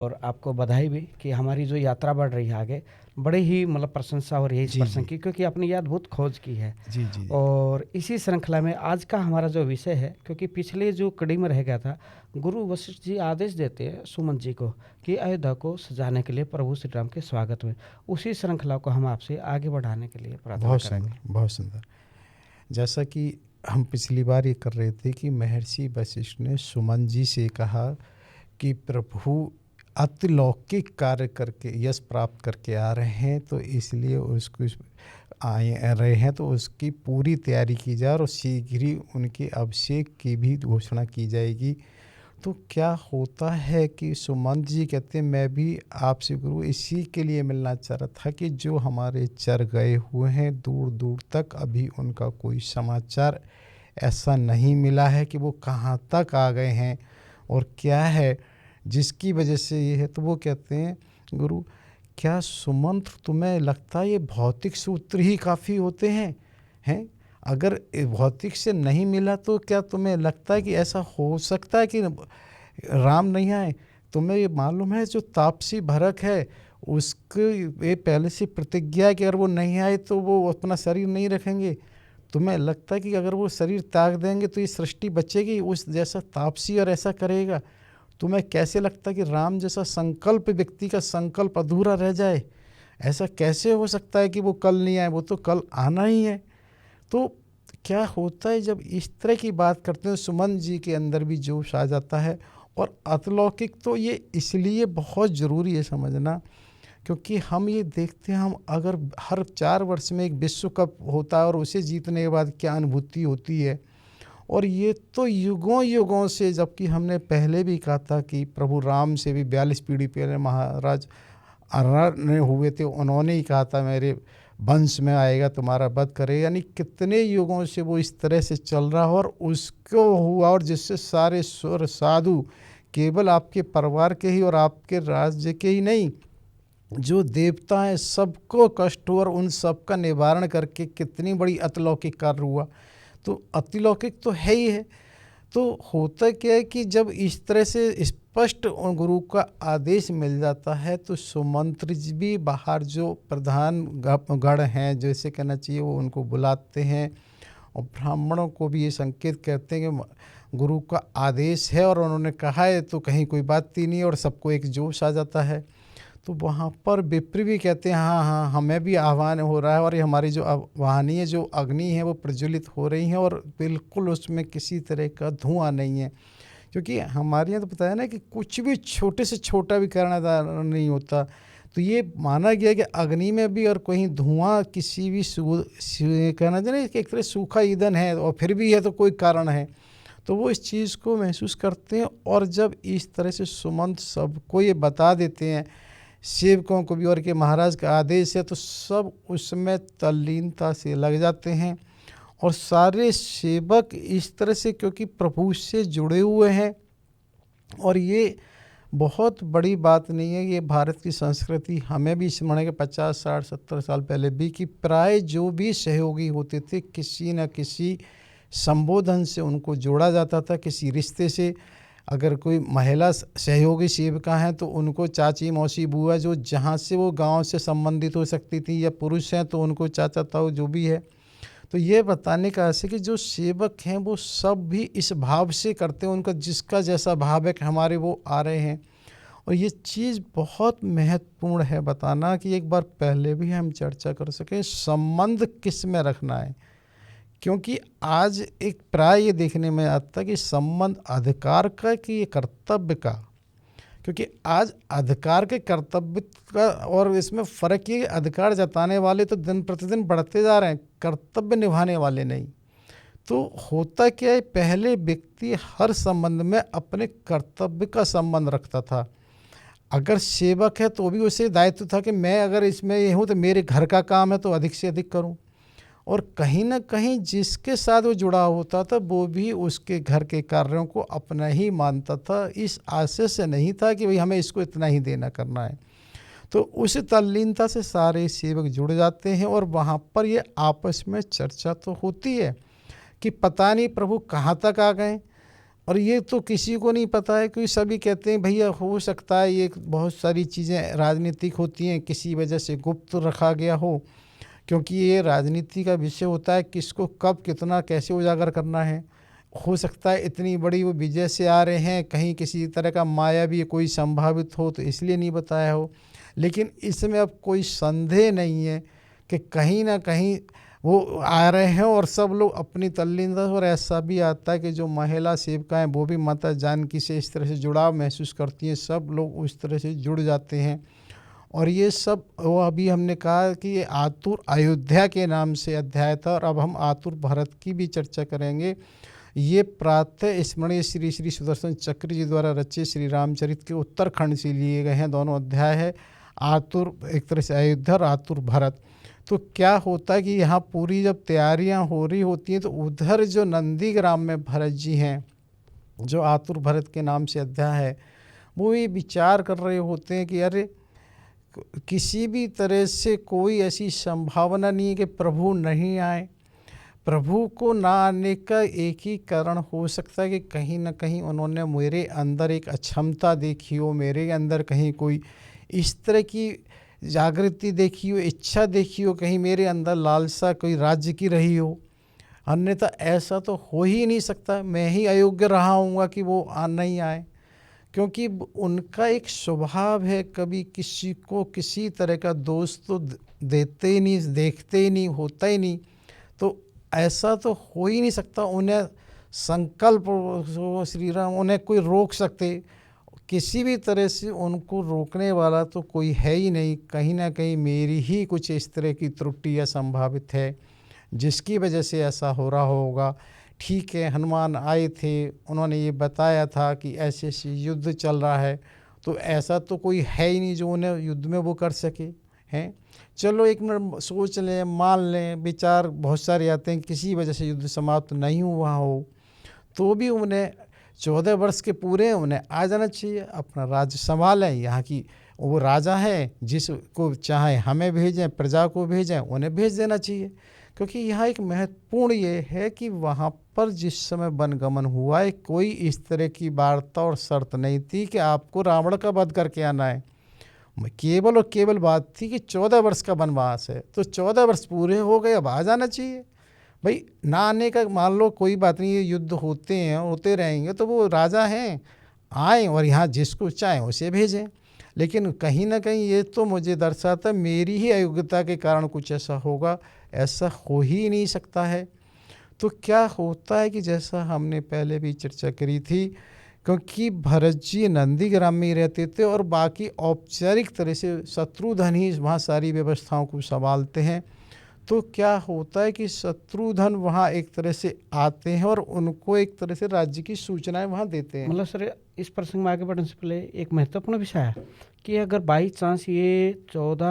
और आपको बधाई भी कि हमारी जो यात्रा बढ़ रही है आगे, बड़े ही मतलब प्रशंसा हो रही है इस जी, प्रसंग जी। की, क्योंकि आपने ये अद्भुत खोज की है। जी, जी, जी। और इसी श्रृंखला में आज का हमारा जो विषय है, क्योंकि पिछले जो कड़ी में रह गया था, गुरु वशिष्ठ जी आदेश देते हैं सुमन जी को कि अयोध्या को सजाने के लिए प्रभु श्री राम के स्वागत में। उसी श्रृंखला को हम आपसे आगे बढ़ाने के लिए प्रार्थना बहुत करेंगे। सुंदर, बहुत सुंदर। जैसा कि हम पिछली बार ये कर रहे थे कि महर्षि वशिष्ठ ने सुमन जी से कहा कि प्रभु अतिलौकिक कार्य करके यश प्राप्त करके आ रहे हैं, तो इसलिए उसको आए रहे हैं, तो उसकी पूरी तैयारी की जाए और शीघ्र ही उनके अभिषेक की भी घोषणा की जाएगी। तो क्या होता है कि सुमंत जी कहते हैं, मैं भी आपसे गुरु इसी के लिए मिलना चाह रहा था कि जो हमारे चर गए हुए हैं दूर दूर तक, अभी उनका कोई समाचार ऐसा नहीं मिला है कि वो कहाँ तक आ गए हैं और क्या है जिसकी वजह से ये है। तो वो कहते हैं, गुरु क्या सुमंत तुम्हें लगता है ये भौतिक सूत्र ही काफ़ी होते हैं? अगर भौतिक से नहीं मिला तो क्या तुम्हें लगता है कि ऐसा हो सकता है कि राम नहीं आए? तुम्हें ये मालूम है जो तापसी भरत है उसकी ये पहले से प्रतिज्ञा है कि अगर वो नहीं आए तो वो अपना शरीर नहीं रखेंगे। तुम्हें लगता है कि अगर वो शरीर त्याग देंगे तो ये सृष्टि बचेगी? उस जैसा तापसी और ऐसा करेगा? तुम्हें कैसे लगता है कि राम जैसा संकल्प व्यक्ति का संकल्प अधूरा रह जाए? ऐसा कैसे हो सकता है कि वो कल नहीं आए? वो तो कल आना ही है। तो क्या होता है जब इस तरह की बात करते हैं, सुमन जी के अंदर भी जोश आ जाता है। और अलौकिक तो ये इसलिए बहुत ज़रूरी है समझना, क्योंकि हम ये देखते हैं, हम अगर हर 4 वर्ष में एक विश्व कप होता है और उसे जीतने के बाद क्या अनुभूति होती है। और ये तो युगों युगों से, जबकि हमने पहले भी कहा था कि प्रभु राम से भी 42 पीढ़ी पहले महाराज अरण्य हुए थे, उन्होंने ही कहा था मेरे वंश में आएगा तुम्हारा वध करेगा। यानी कितने युगों से वो इस तरह से चल रहा और उसको हुआ, और जिससे सारे सुर साधु केवल आपके परिवार के ही और आपके राज्य के ही नहीं, जो देवता हैं सबको कष्ट हुआ और उन सब का निवारण करके कितनी बड़ी अतिलौकिक कार्य हुआ। तो अतिलौकिक तो है ही है। तो होता क्या है कि जब इस तरह से स्पष्ट गुरु का आदेश मिल जाता है तो सुमंत्र जी भी बाहर जो प्रधान गण हैं, जैसे कहना चाहिए, वो उनको बुलाते हैं और ब्राह्मणों को भी ये संकेत करते हैं कि गुरु का आदेश है और उन्होंने कहा है, तो कहीं कोई बात ही नहीं और सबको एक जोश आ जाता है। तो वहाँ पर विप्र भी कहते हैं, हाँ हाँ हमें भी आह्वान हो रहा है और ये हमारी जो वाहनीय जो अग्नि है वो प्रज्वलित हो रही हैं और बिल्कुल उसमें किसी तरह का धुआं नहीं है। क्योंकि हमारे यहाँ तो पता है ना कि कुछ भी छोटे से छोटा भी करना नहीं होता। तो ये माना गया कि अग्नि में भी और कहीं धुआं किसी भी कहना चाहिए कि एक तरह सूखा ईंधन है और फिर भी है तो कोई कारण है। तो वो इस चीज़ को महसूस करते हैं और जब इस तरह से सुमंत सबको ये बता देते हैं, सेवकों को भी, और कि महाराज का आदेश है, तो सब उसमें तल्लीनता से लग जाते हैं। और सारे सेवक इस तरह से, क्योंकि प्रभु से जुड़े हुए हैं, और ये बहुत बड़ी बात नहीं है, ये भारत की संस्कृति हमें भी स्मरण है 50 60 70 साल पहले भी, कि प्राय जो भी सहयोगी होते थे किसी न किसी संबोधन से उनको जोड़ा जाता था, किसी रिश्ते से। अगर कोई महिला सहयोगी सेविका हैं तो उनको चाची मौसी बुआ, जो जहाँ से वो गांव से संबंधित हो सकती थी, या पुरुष हैं तो उनको चाचा ताऊ, जो भी है। तो ये बताने का ऐसे कि जो सेवक हैं वो सब भी इस भाव से करते हैं, उनका जिसका जैसा भाव है कि हमारे वो आ रहे हैं। और ये चीज़ बहुत महत्वपूर्ण है बताना, कि एक बार पहले भी हम चर्चा कर सकें, संबंध किस में रखना है। क्योंकि आज एक प्राय ये देखने में आता है कि संबंध अधिकार का कि ये कर्तव्य का। क्योंकि आज अधिकार के कर्तव्य का और इसमें फ़र्क ये, अधिकार जताने वाले तो दिन प्रतिदिन बढ़ते जा रहे हैं, कर्तव्य निभाने वाले नहीं। तो होता क्या है, पहले व्यक्ति हर संबंध में अपने कर्तव्य का संबंध रखता था। अगर सेवक है तो भी उसे दायित्व था कि मैं अगर इसमें ये हूँ तो मेरे घर का काम है तो अधिक से अधिक करूँ। और कहीं ना कहीं जिसके साथ वो जुड़ा होता था वो भी उसके घर के कार्यों को अपना ही मानता था, इस आशय से नहीं था कि भाई हमें इसको इतना ही देना करना है। तो उस तल्लीनता से सारे सेवक जुड़ जाते हैं और वहाँ पर ये आपस में चर्चा तो होती है कि पता नहीं प्रभु कहाँ तक आ गए, और ये तो किसी को नहीं पता है, क्योंकि सभी कहते हैं भैया हो सकता है ये बहुत सारी चीज़ें राजनीतिक होती हैं, किसी वजह से गुप्त रखा गया हो, क्योंकि ये राजनीति का विषय होता है किसको कब कितना कैसे उजागर करना है। हो सकता है इतनी बड़ी वो विजय से आ रहे हैं, कहीं किसी तरह का माया भी कोई संभावित हो तो इसलिए नहीं बताया हो, लेकिन इसमें अब कोई संदेह नहीं है कि कहीं ना कहीं वो आ रहे हैं और सब लोग अपनी तल्लीनता। और ऐसा भी आता है कि जो महिला सेविकाएं वो भी माता जानकी से इस तरह से जुड़ाव महसूस करती हैं, सब लोग उस तरह से जुड़ जाते हैं। और ये सब वो अभी हमने कहा कि ये आतुर अयोध्या के नाम से अध्याय था, और अब हम आतुर भरत की भी चर्चा करेंगे। ये प्रातः स्मरणीय श्री श्री सुदर्शन चक्र जी द्वारा रचे श्री रामचरित के उत्तरखंड से लिए गए हैं दोनों अध्याय है, आतुर एक तरह से अयोध्या और आतुर भरत। तो क्या होता है कि यहाँ पूरी जब तैयारियाँ हो रही होती हैं तो उधर जो नंदीग्राम में भरत जी हैं, जो आतुर भरत के नाम से अध्याय है, वो ये विचार कर रहे होते हैं कि अरे किसी भी तरह से कोई ऐसी संभावना नहीं है कि प्रभु नहीं आए। प्रभु को ना आने का एक ही कारण हो सकता है कि कहीं ना कहीं उन्होंने मेरे अंदर एक अक्षमता देखी हो, मेरे अंदर कहीं कोई इस तरह की जागृति देखी हो, इच्छा देखी हो, कहीं मेरे अंदर लालसा कोई राज्य की रही हो। अन्यथा ऐसा तो हो ही नहीं सकता, मैं ही अयोग्य रहा हूँगा कि वो नहीं आए, क्योंकि उनका एक स्वभाव है कभी किसी को किसी तरह का दोष तो देते ही नहीं, देखते ही नहीं, होता ही नहीं। तो ऐसा तो हो ही नहीं सकता, उन्हें संकल्प श्री राम उन्हें कोई रोक सकते, किसी भी तरह से उनको रोकने वाला तो कोई है ही नहीं। कहीं ना कहीं मेरी ही कुछ इस तरह की त्रुटि या संभावित है जिसकी वजह से ऐसा हो रहा होगा। ठीक है, हनुमान आए थे, उन्होंने ये बताया था कि ऐसे ऐसे युद्ध चल रहा है, तो ऐसा तो कोई है ही नहीं जो उन्हें युद्ध में वो कर सके हैं। चलो एक मिनट सोच लें, मान लें, विचार बहुत सारे आते हैं किसी वजह से युद्ध समाप्त नहीं हुआ हो, तो भी उन्हें 14 वर्ष के पूरे उन्हें आ जाना चाहिए, अपना राज्य संभालें। यहाँ की वो राजा हैं, जिसको चाहे हमें भेजें, प्रजा को भेजें, उन्हें भेज देना चाहिए। क्योंकि यहाँ एक महत्वपूर्ण ये है कि वहाँ पर जिस समय वनगमन हुआ है, कोई इस तरह की वार्ता और शर्त नहीं थी कि आपको रावण का वध करके आना है। केवल और केवल बात थी कि 14 वर्ष का वनवास है, तो 14 वर्ष पूरे हो गए, अब आ जाना चाहिए। भाई ना आने का मान लो कोई बात नहीं, ये युद्ध होते हैं, होते रहेंगे, तो वो राजा हैं, आएँ और यहाँ जिसको चाहें उसे भेजें। लेकिन कहीं ना कहीं ये तो मुझे दर्शाता मेरी ही अयोग्यता के कारण कुछ ऐसा होगा, ऐसा हो ही नहीं सकता है। तो क्या होता है कि जैसा हमने पहले भी चर्चा करी थी, क्योंकि भरत जी नंदीग्राम में ही रहते थे और बाकी औपचारिक तरह से शत्रुघ्न ही वहाँ सारी व्यवस्थाओं को संभालते हैं, तो क्या होता है कि शत्रुघ्न वहाँ एक तरह से आते हैं और उनको एक तरह से राज्य की सूचनाएं वहाँ देते हैं। मतलब सर, इस प्रसंग में आगे बढ़ने से पहले एक महत्वपूर्ण विषय है कि अगर बाई चांस ये 14